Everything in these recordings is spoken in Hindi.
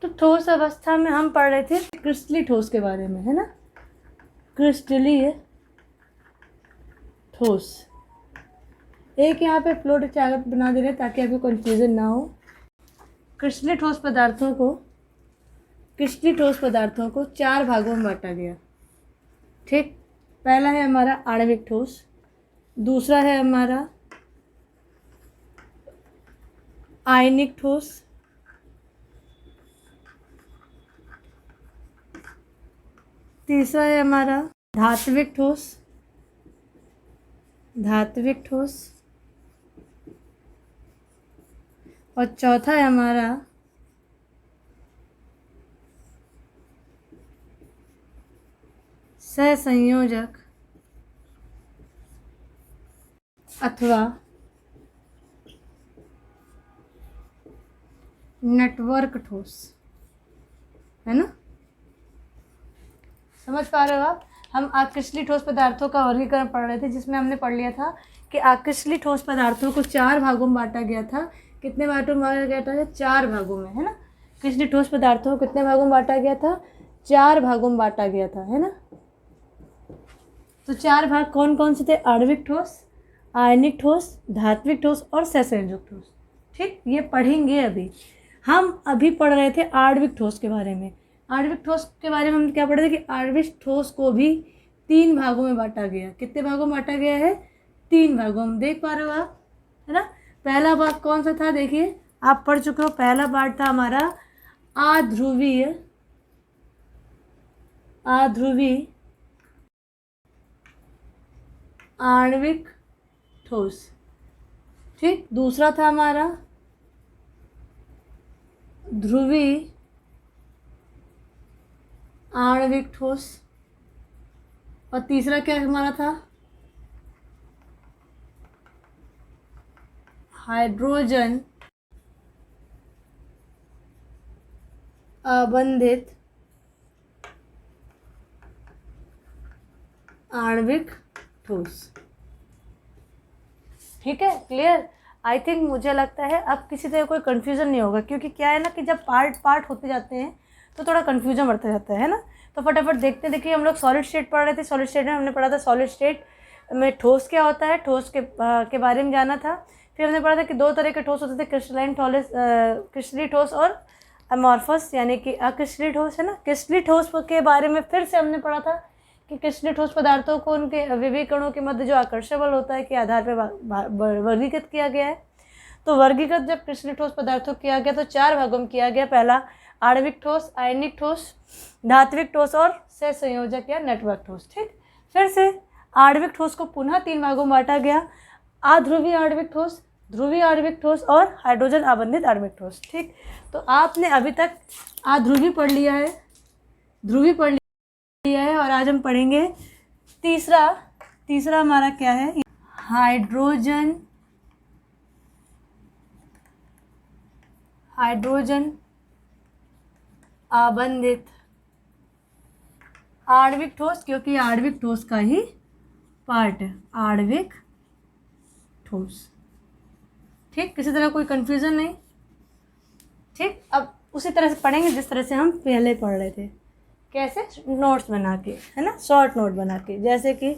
तो ठोस अवस्था में हम पढ़ रहे थे क्रिस्टली ठोस के बारे में, है ना। क्रिस्टलीय ठोस। एक यहाँ पे फ्लो चार्ट बना दे रहे ताकि आपको कंफ्यूजन ना हो। क्रिस्टली ठोस पदार्थों को 4 भागों में बांटा गया। ठीक, पहला है हमारा आणविक ठोस, दूसरा है हमारा आयनिक ठोस, तीसरा है हमारा धात्विक ठोस और चौथा है हमारा सहसंयोजक अथवा नेटवर्क ठोस, है ना। समझ पा रहे हो आप। हम आकृष्टलीय ठोस पदार्थों का वर्गीकरण पढ़ रहे थे, जिसमें हमने पढ़ लिया था कि आकृष्टलीय ठोस पदार्थों को 4 भागों में बांटा गया था। कितने भागों में बांटा गया था? 4 भागों में, है ना। क्रिस्टलीय ठोस पदार्थों को कितने भागों में बांटा गया था? 4 भागों में बांटा गया था, है ना। तो 4 भाग कौन कौन से थे? आणविक ठोस, आयनिक ठोस, धात्विक ठोस और सहसंयोजक ठोस। ठीक, ये पढ़ेंगे अभी। हम अभी पढ़ रहे थे आणविक ठोस के बारे में। आणविक ठोस के बारे में हम क्या पढ़े थे कि आणविक ठोस को भी 3 भागों में बांटा गया। कितने भागों में बांटा गया है? 3 भागों में। देख पा रहे हो आप, है ना। पहला भाग कौन सा था? देखिए, आप पढ़ चुके हो। पहला पार्ट था हमारा अध्रुवीय आणविक ठोस। ठीक, दूसरा था हमारा ध्रुवीय आणविक ठोस और तीसरा क्या हमारा था? हाइड्रोजन अबंधित आणविक ठोस। ठीक है, क्लियर। आई थिंक, मुझे लगता है अब किसी तरह कोई कन्फ्यूज़न नहीं होगा, क्योंकि क्या है ना कि जब पार्ट होते जाते हैं तो थोड़ा कन्फ्यूजन बढ़ता जाता है ना। तो फटाफट देखते। देखिए, हम लोग सॉलिड स्टेट पढ़ रहे थे। सॉलिड स्टेट में हमने पढ़ा था सॉलिड स्टेट में ठोस क्या होता है, ठोस के बारे में जाना था। फिर हमने पढ़ा था कि 2 तरह के ठोस होते थे, क्रिस्टलीय ठोस और अमॉर्फस यानी कि अक्रिस्टलीय ठोस, है ना। क्रिस्टलीय ठोस के बारे में फिर से हमने पढ़ा था कि क्रिस्टलीय ठोस पदार्थों को उनके विविध कणों के मध्य जो आकर्षण बल होता है के आधार पर वर्गीकृत किया गया है। तो वर्गीकृत जब क्रिस्टलीय ठोस पदार्थों किया गया तो 4 भागों में किया गया। पहला आणविक ठोस, आयनिक ठोस, धात्विक ठोस और सहसंयोजक या नेटवर्क ठोस। ठीक, फिर से आणविक ठोस को पुनः 3 भागों में बांटा गया। अध्रुवीय आणविक ठोस, ध्रुवीय आणविक ठोस और हाइड्रोजन अबंधित आणविक ठोस। ठीक, तो आपने अभी तक अध्रुवीय पढ़ लिया है, ध्रुवीय पढ़ लिया है और आज हम पढ़ेंगे तीसरा हमारा क्या है? हाइड्रोजन अबंधित आणविक ठोस, क्योंकि आणविक ठोस का ही पार्ट है, आणविक ठोस। ठीक, किसी तरह कोई कंफ्यूजन नहीं। ठीक, अब उसी तरह से पढ़ेंगे जिस तरह से हम पहले पढ़ रहे थे। कैसे? नोट्स बना के, है ना, शॉर्ट नोट बना के। जैसे कि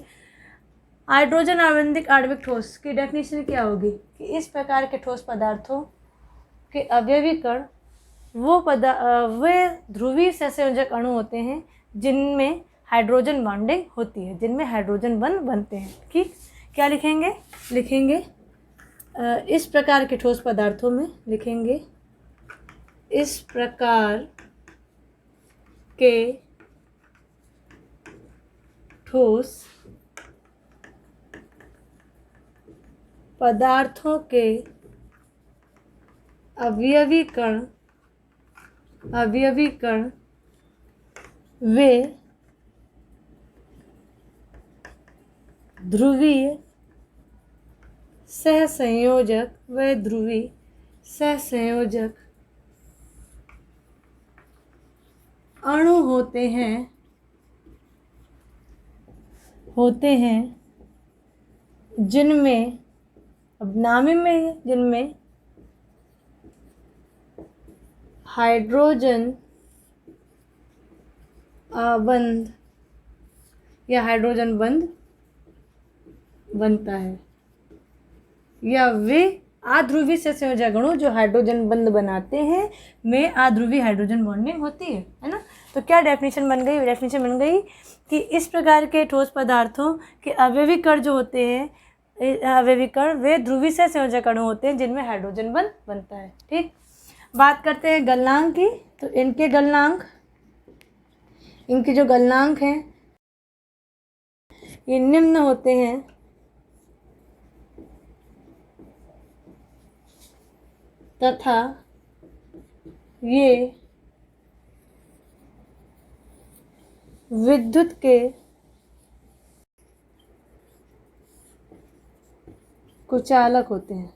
हाइड्रोजन अबंधित आणविक ठोस की डेफिनेशन क्या होगी कि इस प्रकार के ठोस पदार्थों के अवयवी कण वे ध्रुवीय सहसंयोजक अणु होते हैं जिनमें हाइड्रोजन बॉन्डिंग होती है, जिनमें हाइड्रोजन बंध बनते हैं। ठीक, क्या लिखेंगे इस प्रकार के ठोस पदार्थों में लिखेंगे इस प्रकार के ठोस पदार्थों के अवयवी कण वे ध्रुवीय सहसंयोजक अणु होते हैं जिनमें, अब नाम में जिनमें हाइड्रोजन बंध या हाइड्रोजन बंध बनता है, या वे आध्रुवी से संयोजक अणु जो हाइड्रोजन बंध बनाते हैं में आध्रुवी हाइड्रोजन बॉन्डिंग होती है ना। तो क्या डेफिनेशन बन गई? डेफिनेशन बन गई कि इस प्रकार के ठोस पदार्थों के अवयवी कण जो होते हैं, अवयवी कण वे ध्रुवी से संयोजक अणु होते हैं जिनमें हाइड्रोजन बंध बनता है। ठीक, बात करते हैं गलनांक की। तो इनके गलनांक, इनके जो गलनांक हैं ये निम्न होते हैं। तथा ये विद्युत के कुचालक होते हैं।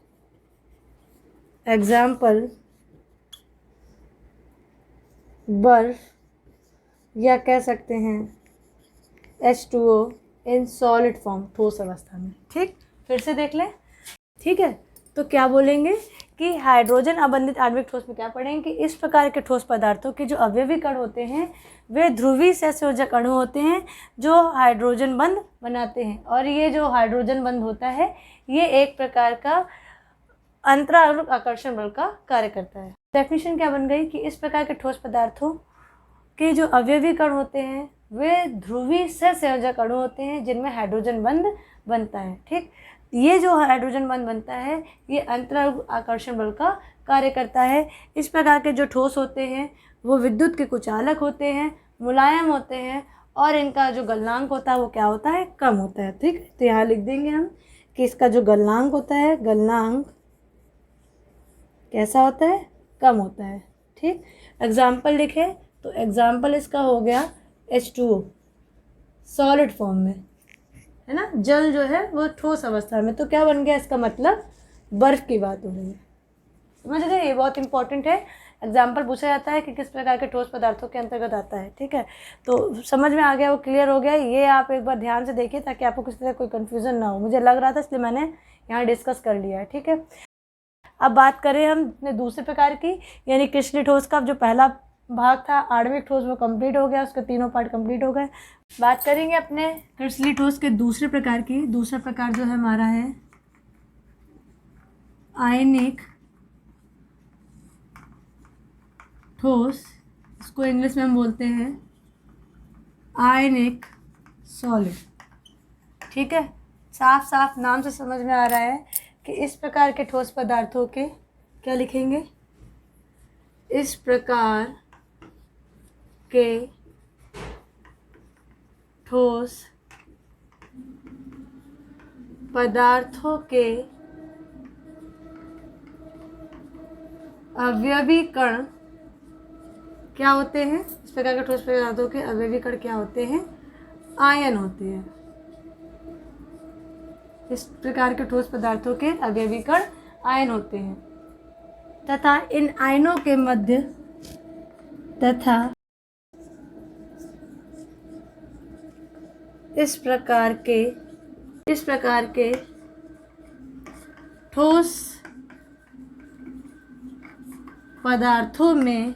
एग्जाम्पल बर्फ, या कह सकते हैं H2O इन सॉलिड फॉर्म, ठोस अवस्था में। ठीक, फिर से देख लें। ठीक है, तो क्या बोलेंगे कि हाइड्रोजन अबंधित आणविक ठोस में क्या पढ़ेंगे कि इस प्रकार के ठोस पदार्थों के जो अवयवी कण होते हैं वे ध्रुवी सहसंयोजक अणु होते हैं जो हाइड्रोजन बंध बनाते हैं। और ये जो हाइड्रोजन बंध होता है ये एक प्रकार का अंतराणुक आकर्षण बल का कार्य करता है। डेफिनेशन क्या बन गई कि इस प्रकार के ठोस पदार्थों के जो अवयवी कण होते हैं वे ध्रुवी सहसंयोजक अणु होते हैं जिनमें हाइड्रोजन बंध बनता है। ठीक, ये जो हाइड्रोजन बंध बनता है ये अंतराणुक आकर्षण बल का कार्य करता है। इस प्रकार के जो ठोस होते हैं वो विद्युत के कुचालक होते हैं, मुलायम होते हैं, और इनका जो गलनांक होता है वो क्या होता है? कम होता है। ठीक, तो यहाँ लिख देंगे हम कि इसका जो गलनांक होता है, गलनांक कैसा होता है? कम होता है। ठीक, एग्जाम्पल लिखे तो एग्जाम्पल इसका हो गया H2O सॉलिड फॉर्म में, है ना, जल जो है वो ठोस अवस्था में। तो क्या बन गया इसका मतलब? बर्फ की बात हो रही है। समझ गए? ये बहुत इंपॉर्टेंट है। एग्जाम्पल पूछा जाता है कि किस प्रकार के ठोस पदार्थों के अंतर्गत आता है। ठीक है, तो समझ में आ गया, वो क्लियर हो गया। ये आप एक बार ध्यान से देखिए ताकि आपको किसी तरह कोई कन्फ्यूज़न ना हो। मुझे लग रहा था इसलिए मैंने यहाँ डिस्कस कर लिया है। ठीक है, अब बात करें हम दूसरे प्रकार की, यानी क्रिस्टलीय ठोस का जो पहला भाग था आणविक ठोस वो कंप्लीट हो गया, उसके तीनों पार्ट कंप्लीट हो गए। बात करेंगे अपने क्रिस्टलीय ठोस के दूसरे प्रकार की। दूसरा प्रकार जो है हमारा है आयनिक ठोस, इसको इंग्लिश में हम बोलते हैं आयनिक सॉलिड। ठीक है, साफ साफ नाम से समझ में आ रहा है कि इस प्रकार के ठोस पदार्थों के क्या लिखेंगे? इस प्रकार के ठोस पदार्थों के अवयवी कण क्या होते हैं? इस प्रकार के ठोस पदार्थों के अवयवी कण क्या होते हैं? आयन होते हैं। इस प्रकार के ठोस पदार्थों के अवयवी कण आयन होते हैं तथा इन आयनों के मध्य इस प्रकार के ठोस पदार्थों में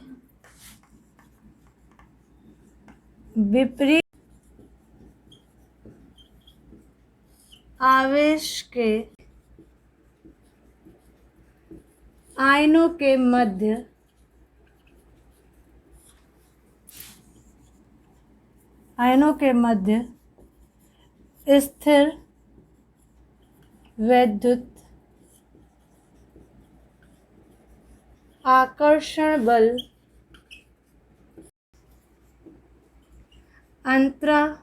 विपरीत आवेश के आयनों के मध्य स्थिर वैद्युत आकर्षण बल अंतराणुक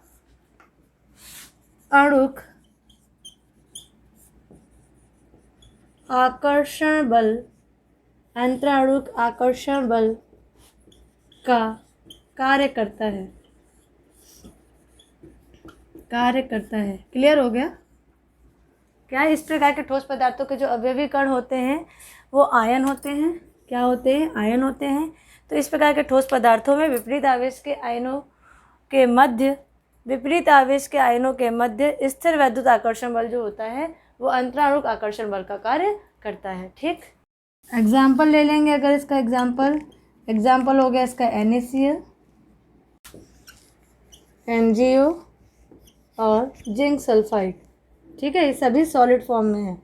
आकर्षण बल का कार्य करता है। क्लियर हो गया? क्या इस प्रकार के ठोस पदार्थों के जो अवयवी कण होते हैं वो आयन होते हैं। क्या होते हैं? आयन होते हैं। तो इस प्रकार के ठोस पदार्थों में विपरीत आवेश के आयनों के मध्य स्थिर वैद्युत आकर्षण बल जो होता है वो अंतराणुक आकर्षण बल का कार्य करता है। ठीक, एग्जाम्पल ले लेंगे अगर इसका एग्जाम्पल, एग्जाम्पल हो गया इसका NaCl, MgO और जिंक सल्फाइड। ठीक है, ये सभी सॉलिड फॉर्म में है।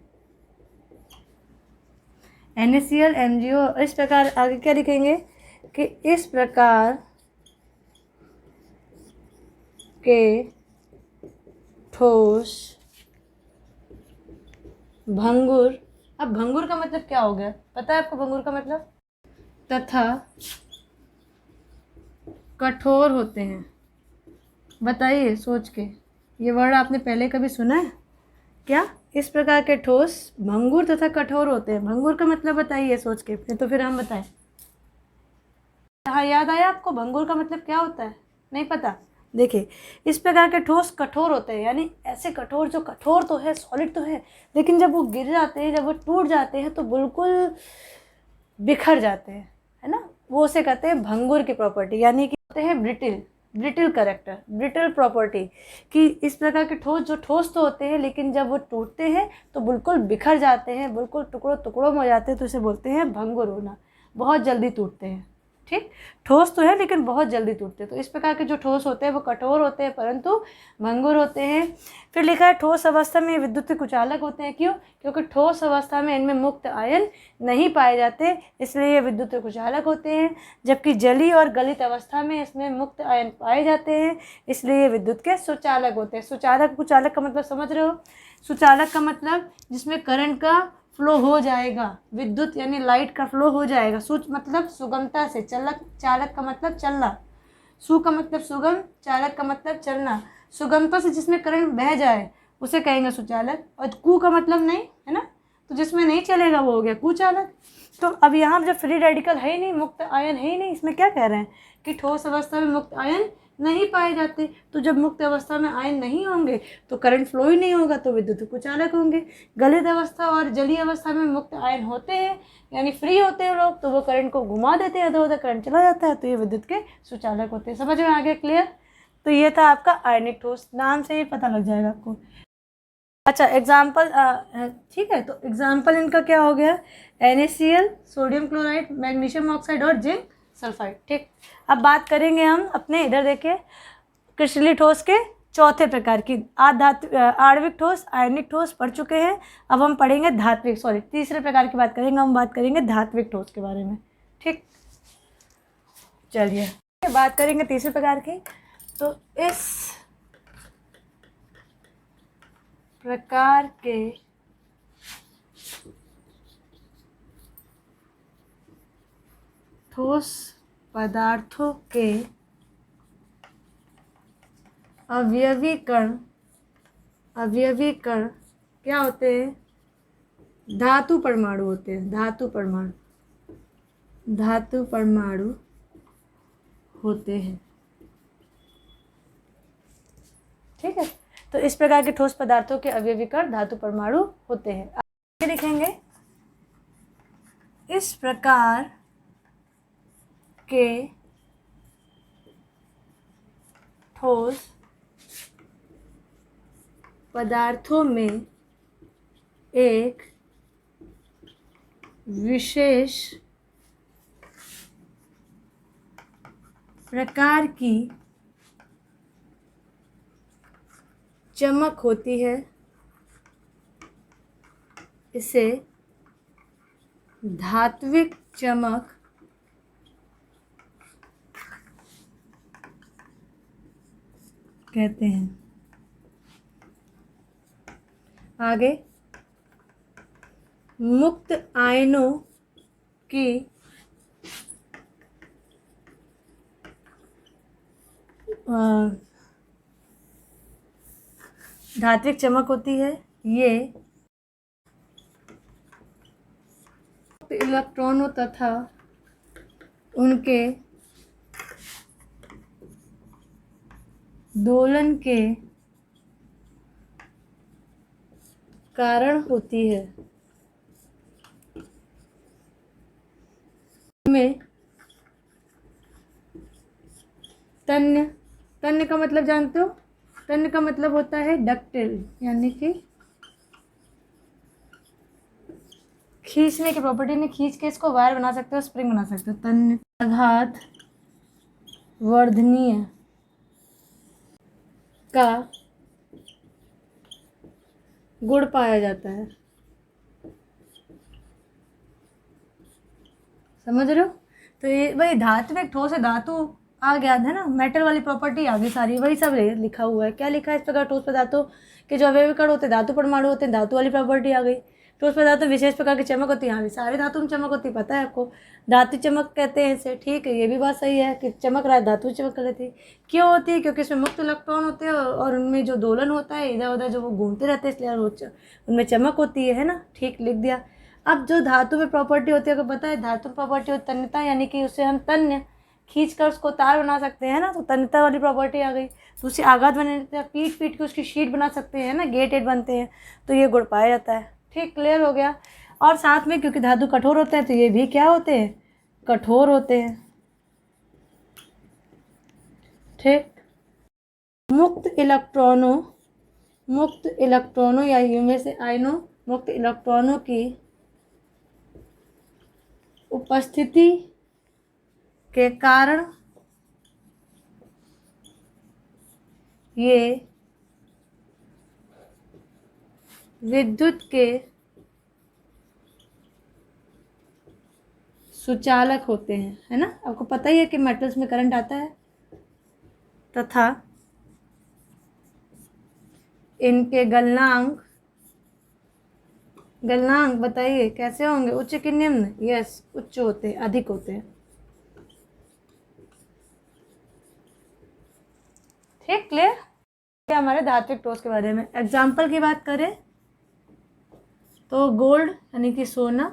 NaCl, MgO। इस प्रकार आगे क्या लिखेंगे कि इस प्रकार के ठोस भंगुर। अब भंगुर का मतलब क्या हो गया, पता है आपको भंगुर का मतलब? तथा कठोर होते हैं। बताइए सोच के, ये वर्ड आपने पहले कभी सुना है क्या? इस प्रकार के ठोस भंगुर तथा कठोर होते हैं। भंगुर का मतलब बताइए सोच के, तो फिर हम बताएं। हाँ, याद आया आपको भंगुर का मतलब क्या होता है? नहीं पता? देखिए, इस प्रकार के ठोस कठोर होते हैं, यानी ऐसे कठोर जो कठोर तो है, सॉलिड तो है, लेकिन जब वो गिर जाते हैं, जब वो टूट जाते हैं तो बिल्कुल बिखर जाते हैं, है ना। वो उसे कहते हैं भंगुर की प्रॉपर्टी, यानी कि होते हैं ब्रिटिल करेक्टर, ब्रिटिल प्रॉपर्टी। कि इस प्रकार के ठोस जो ठोस तो होते हैं, लेकिन जब वो टूटते हैं तो बिल्कुल बिखर जाते हैं, बिल्कुल टुकड़ों टुकड़ों में हो जाते हैं, तो इसे बोलते हैं भंगुर होना। बहुत जल्दी टूटते हैं। ठीक, ठोस तो है लेकिन बहुत जल्दी टूटते हैं। तो इस प्रकार के जो ठोस होते हैं वो कठोर होते हैं परंतु भंगुर होते हैं। फिर लिखा है ठोस अवस्था में विद्युत कुचालक होते हैं। क्यों? क्योंकि ठोस अवस्था में इनमें मुक्त आयन नहीं पाए जाते, इसलिए ये विद्युत कुचालक होते हैं। जबकि जलीय और गलित अवस्था में इसमें मुक्त आयन पाए जाते हैं, इसलिए ये विद्युत के सुचालक होते हैं। सुचालक कुचालक का मतलब समझ रहे हो? सुचालक का मतलब जिसमें करंट का फ्लो हो जाएगा, विद्युत यानी लाइट का फ्लो हो जाएगा। सुच मतलब सुगमता से, चलक, चालक का मतलब चलना, सु का मतलब सुगम, चालक का मतलब चलना। सुगमता से जिसमें करंट बह जाए उसे कहेंगे सुचालक। और कु का मतलब नहीं, है ना, तो जिसमें नहीं चलेगा वो हो गया कुचालक। तो अब यहाँ जब फ्री रेडिकल है ही नहीं, मुक्त आयन है ही नहीं, इसमें क्या कह रहे हैं कि ठोस अवस्था में मुक्त आयन नहीं पाए जाते। तो जब मुक्त अवस्था में आयन नहीं होंगे तो करंट फ्लो ही नहीं होगा, तो विद्युत कुचालक होंगे। गलित अवस्था और जलीय अवस्था में मुक्त आयन होते हैं, यानी फ्री होते हैं लोग, तो वो करंट को घुमा देते हैं, इधर उधर करंट चला जाता है, तो ये विद्युत के सुचालक होते हैं। समझ में आ गया? क्लियर? तो ये था आपका आयनिक ठोस, नाम से ही पता लग जाएगा आपको। अच्छा, एग्जाम्पल, ठीक है, तो एग्जाम्पल इनका क्या हो गया? NaCl, sodium chloride, magnesium oxide और जिंक सल्फाइड। ठीक, अब बात करेंगे हम अपने, इधर देखिए, क्रिस्टलीय ठोस के चौथे प्रकार की। आणविक ठोस, आयनिक ठोस पढ़ चुके हैं। अब हम पढ़ेंगे तीसरे प्रकार की बात करेंगे। हम बात करेंगे धात्विक ठोस के बारे में। ठीक, चलिए बात करेंगे तीसरे प्रकार की। तो इस प्रकार के ठोस पदार्थों के अवयवी कण क्या होते हैं? धातु परमाणु होते हैं। धातु परमाणु होते हैं। ठीक है, तो इस प्रकार के ठोस पदार्थों के अवयवी कण धातु परमाणु होते हैं। आगे लिखेंगे, इस प्रकार के ठोस पदार्थों में एक विशेष प्रकार की चमक होती है। इसे धात्विक चमक कहते हैं। आगे, मुक्त आयनों की धात्विक चमक होती है। ये इलेक्ट्रॉनों तथा उनके दोलन के कारण होती है। में तन्य का मतलब जानते हो? तन्य का मतलब होता है डक्टिल, यानी कि खींचने की प्रॉपर्टी ने खींच के इसको वायर बना सकते हो, स्प्रिंग बना सकते हो। तन्यता आघात वर्धनीय का गुण पाया जाता है। समझ रहे हो? तो ये वही धातु में ठोस है, धातु आ गया है ना, मेटल वाली प्रॉपर्टी आ गई सारी, वही सब लिखा हुआ है। क्या लिखा है इस प्रकार? ठोस पदार्थों के जो अवयवी कण होते हैं, धातु परमाणु होते हैं, धातु वाली प्रॉपर्टी आ गई। ठोस पदार्थ में विशेष प्रकार की चमक होती है। हाँ, सारे धातु में चमक होती है, पता है आपको, धातु चमक कहते हैं इसे। ठीक है, ये भी बात सही है कि चमक रहा है, धातु चमक रहती है। क्यों होती है? क्योंकि इसमें मुक्त इलेक्ट्रॉन होते हैं और उनमें जो दोलन होता है इधर उधर, जो वो घूमते रहते हैं, इसलिए उनमें चमक होती है ना। ठीक, लिख दिया। अब जो धातु में प्रॉपर्टी होती है, आपको पता है धातु में प्रॉपर्टी होती है तन्यता, यानी कि उससे हम तन्य खींच कर उसको तार बना सकते हैं ना, तो तन्यता वाली प्रॉपर्टी आ गई। तो उससे आघात बनाने पीट पीट के उसकी शीट बना सकते हैं ना, गेटेड बनते हैं, तो ये गुण पाया जाता है। ठीक, क्लियर हो गया। और साथ में क्योंकि धातु कठोर होते हैं तो ये भी क्या होते हैं? कठोर होते हैं। ठीक, मुक्त इलेक्ट्रॉनों या इनमें से आयनों, मुक्त इलेक्ट्रॉनों की उपस्थिति के कारण ये विद्युत के सुचालक होते हैं, है ना। आपको पता ही है कि मेटल्स में करंट आता है तथा इनके गलनांक बताइए कैसे होंगे? उच्च कि निम्न? यस, उच्च होते हैं, अधिक होते हैं। ठीक, क्लियर? हमारे धात्विक ठोस के बारे में एग्जाम्पल की बात करें तो गोल्ड यानी कि सोना,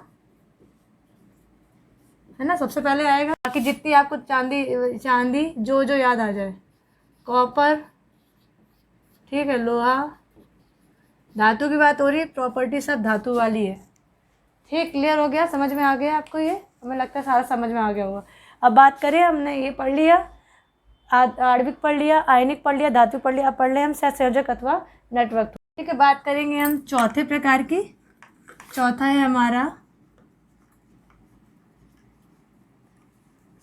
है ना, सबसे पहले आएगा। बाकी जितनी आपको चांदी जो याद आ जाए। कॉपर, ठीक है, लोहा, धातु की बात हो रही है, प्रॉपर्टी सब धातु वाली है। ठीक, क्लियर हो गया? समझ में आ गया आपको? ये हमें लगता है सारा समझ में आ गया होगा। अब बात करें, हमने ये पढ़ लिया, आणविक पढ़ लिया, आयनिक पढ़ लिया, धातु पढ़ लिया। अब पढ़ लें हम सहसंयोजक अथवा नेटवर्क। ठीक है, बात करेंगे हम चौथे प्रकार की। चौथा है हमारा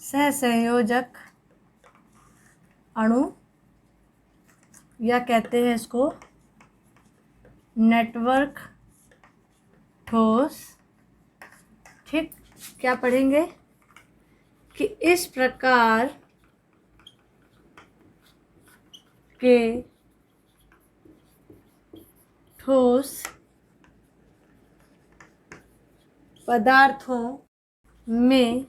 सहसंयोजक अणु, या कहते हैं इसको नेटवर्क ठोस। ठीक, क्या पढ़ेंगे कि इस प्रकार के ठोस पदार्थों में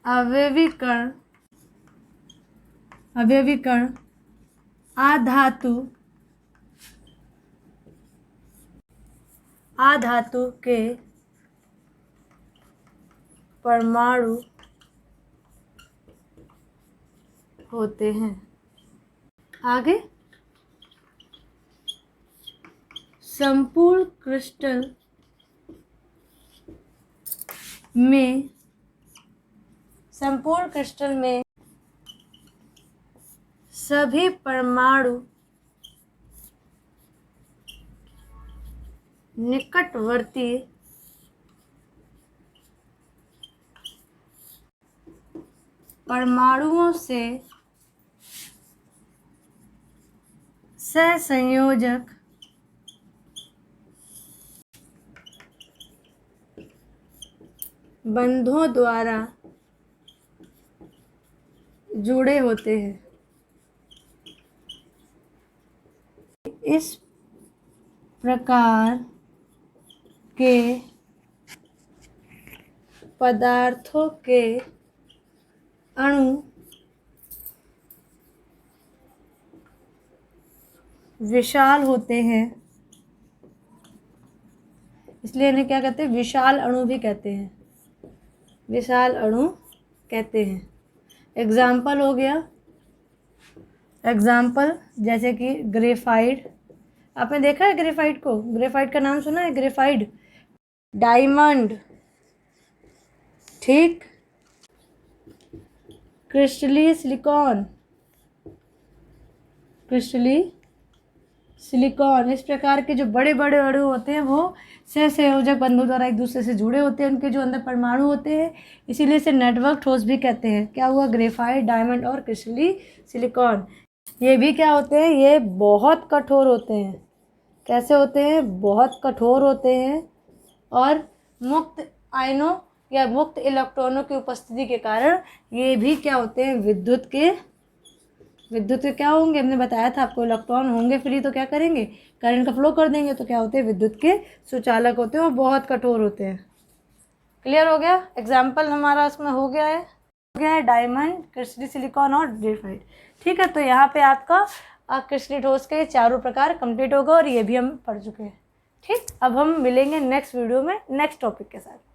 अवयवीकरण आधातु के परमाणु होते हैं। आगे, संपूर्ण क्रिस्टल में सभी परमाणु निकटवर्ती परमाणुओं से सहसंयोजक बंधों द्वारा जुड़े होते हैं। इस प्रकार के पदार्थों के अणु विशाल होते हैं, इसलिए इन्हें क्या कहते हैं? विशाल अणु भी कहते हैं। विशाल अणु कहते हैं। एग्जाम्पल हो गया, एग्जाम्पल जैसे कि ग्रेफाइट। आपने देखा है ग्रेफाइट को? ग्रेफाइट का नाम सुना है? ग्रेफाइट, डायमंड, ठीक, क्रिस्टली सिलिकॉन। इस प्रकार के जो बड़े बड़े अणु होते हैं वो सहसंयोजक बंधों द्वारा एक दूसरे से जुड़े होते हैं, उनके जो अंदर परमाणु होते हैं, इसीलिए इसे नेटवर्क ठोस भी कहते हैं। क्या हुआ? ग्रेफाइट, डायमंड और क्रिस्टली सिलिकॉन। ये भी क्या होते हैं? ये बहुत कठोर होते हैं। कैसे होते हैं? बहुत कठोर होते हैं और मुक्त आयनों या मुक्त इलेक्ट्रॉनों की उपस्थिति के कारण ये भी क्या होते हैं? विद्युत के क्या होंगे? हमने बताया था आपको, इलेक्ट्रॉन होंगे फ्री तो क्या करेंगे? करंट का फ्लो कर देंगे, तो क्या होते हैं? विद्युत के सुचालक होते हैं और बहुत कठोर होते हैं। क्लियर हो गया? एग्जाम्पल हमारा इसमें हो गया है डायमंड, क्रिस्टली सिलिकॉन और ग्रेफाइट। ठीक है, तो यहाँ पे आपका क्रिस्टली ठोस के चारों प्रकार कंप्लीट होगा और ये भी हम पढ़ चुके हैं। ठीक, अब हम मिलेंगे नेक्स्ट वीडियो में नेक्स्ट टॉपिक के साथ।